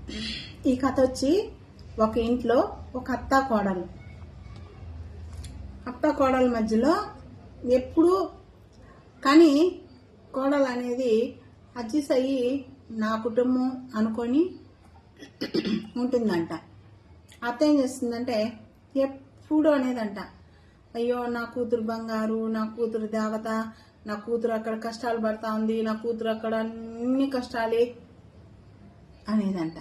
ఈ కథ వచ్చి ఒక ఇంట్లో ఒక అత్త కోడల మధ్యలో ఎప్పుడు కానీ కోడలు అనేది అడ్జస్ట్ అయ్యి నా కుటుంబం అనుకొని ఉంటుందంట. అత్త ఏం చేస్తుందంటే ఎప్పుడు అనేదంట, అయ్యో నా కూతురు బంగారు, నా కూతురు దేవత, నా కూతురు అక్కడ కష్టాలు పడతా ఉంది, నా కూతురు అక్కడ అన్ని కష్టాలే అనేదంట.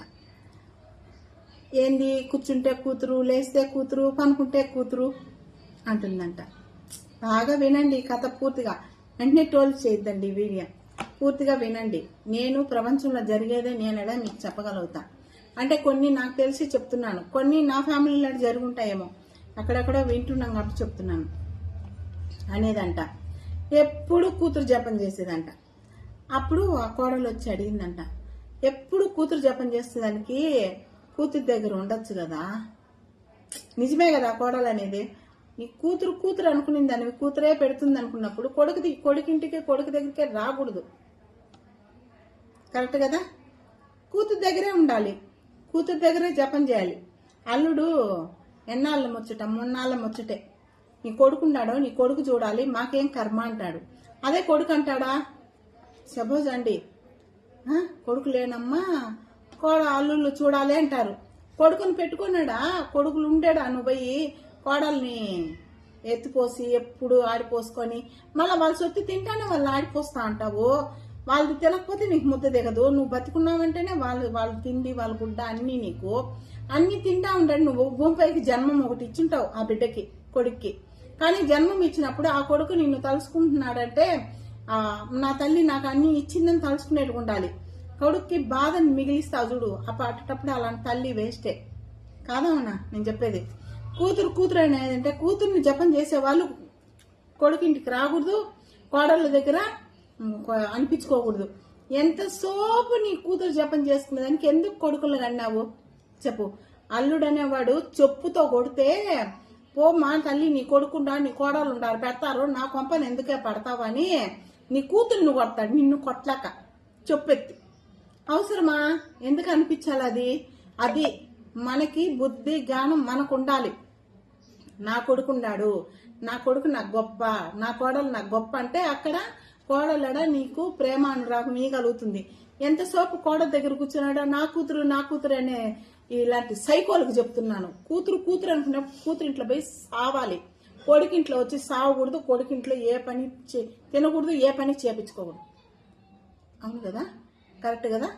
ఏంది కూర్చుంటే కూతురు, లేస్తే కూతురు, పనుకుంటే కూతురు అంటుందంట. బాగా వినండి కథ పూర్తిగా, వెంటనే టోల్ చేయొద్దండి వీడియో, పూర్తిగా వినండి. నేను ప్రపంచంలో జరిగేదే నేనడా మీకు చెప్పగలుగుతా. అంటే కొన్ని నాకు తెలిసి చెప్తున్నాను, కొన్ని నా ఫ్యామిలీలో జరుగుంటాయేమో, అక్కడక్కడ వింటున్నాం కాబట్టి చెప్తున్నాను అనేదంట. ఎప్పుడు కూతురు జపం చేసేదంట. అప్పుడు ఆ కోడలు వచ్చి అడిగిందంట, ఎప్పుడు కూతురు జపం చేసేదానికి కూతురు దగ్గర ఉండొచ్చు కదా, నిజమే కదా కోడలు అనేది. నీ కూతురు అనుకునింది దాన్ని కూతురే పెడుతుంది అనుకున్నప్పుడు కొడుకింటికి కొడుకు దగ్గరికే రాకూడదు. కరెక్ట్ కదా? కూతురు దగ్గరే ఉండాలి, కూతురు దగ్గరే జపం చేయాలి. అల్లుడు ఎన్నాళ్ళ ముచ్చట, మొన్నాళ్ళ ముచ్చటే. నీ కొడుకున్నాడో నీ కొడుకు చూడాలి, మాకేం కర్మ అంటాడు. అదే కొడుకు అంటాడా, సపోజ్ అండి కొడుకు లేనమ్మా అల్లుళ్ళు చూడాలి అంటారు. కొడుకుని పెట్టుకున్నాడా, కొడుకులు ఉండాడా, నువ్వు పోయి కోడల్ని ఎత్తిపోసి ఎప్పుడు ఆడిపోసుకొని మళ్ళీ వాళ్ళ సొత్తు తింటానే వాళ్ళు ఆడిపోస్తా అంటావు. వాళ్ళు తినకపోతే నీకు ముద్ద దిగదు. నువ్వు బతుకున్నావంటేనే వాళ్ళు తిండి వాళ్ళ గుడ్డ అన్ని నీకు అన్ని తింటా ఉంటాడు. నువ్వు భూమిపైకి జన్మం ఒకటి ఇచ్చుంటావు ఆ బిడ్డకి, కొడుక్కి. కానీ జన్మం ఇచ్చినప్పుడు ఆ కొడుకు నిన్ను తలుసుకుంటున్నాడంటే నా తల్లి నాకు అన్ని ఇచ్చిందని తలుసుకునేట్టుగా ఉండాలి. కొడుక్కి బాధని మిగిలిస్తావు చూడు, అట్టప్పుడు అలాంటి తల్లి వేస్టే కాదమ్మా నేను చెప్పేది. కూతురు అనేది కూతుర్ని జపం చేసేవాళ్ళు కొడుకింటికి రాకూడదు, కోడళ్ళ దగ్గర అనిపించుకోకూడదు. ఎంత సోపు నీ కూతురు జపం చేసుకునేదానికి ఎందుకు కొడుకులు కన్నావు చెప్పు. అల్లుడు అనేవాడు చెప్పుతో కొడితే పో మా తల్లి, నీ కొడుకుంటా నీ కోడలు ఉండాలి పెడతారు, నా కొంపని ఎందుకే పడతావని నీ కూతుర్ని కొడతాడు, నిన్ను కొట్లాక చెప్పెత్తి. అవసరమా? ఎందుకు అనిపించాలి? అది మనకి బుద్ధి జ్ఞానం మనకు ఉండాలి. నా కొడుకున్నాడు, నా కొడుకు నాకు గొప్ప, నా కోడలు నాకు గొప్ప అంటే అక్కడ కోడలడ నీకు ప్రేమ అనురాగం కలుగుతుంది. ఎంతసేపు కోడల దగ్గర కూర్చున్నాడా నా కూతురు అనే ఇలాంటి సైకోలకు చెప్తున్నాను. కూతురు అనుకున్నప్పుడు కూతురు ఇంట్లో పోయి సావాలి, కొడుకింట్లో వచ్చి సావకూడదు, కొడుకింట్లో ఏ పని తినకూడదు, ఏ పని చేపించుకోకూడదు. అవును కదా? కరెక్ట్ కదా?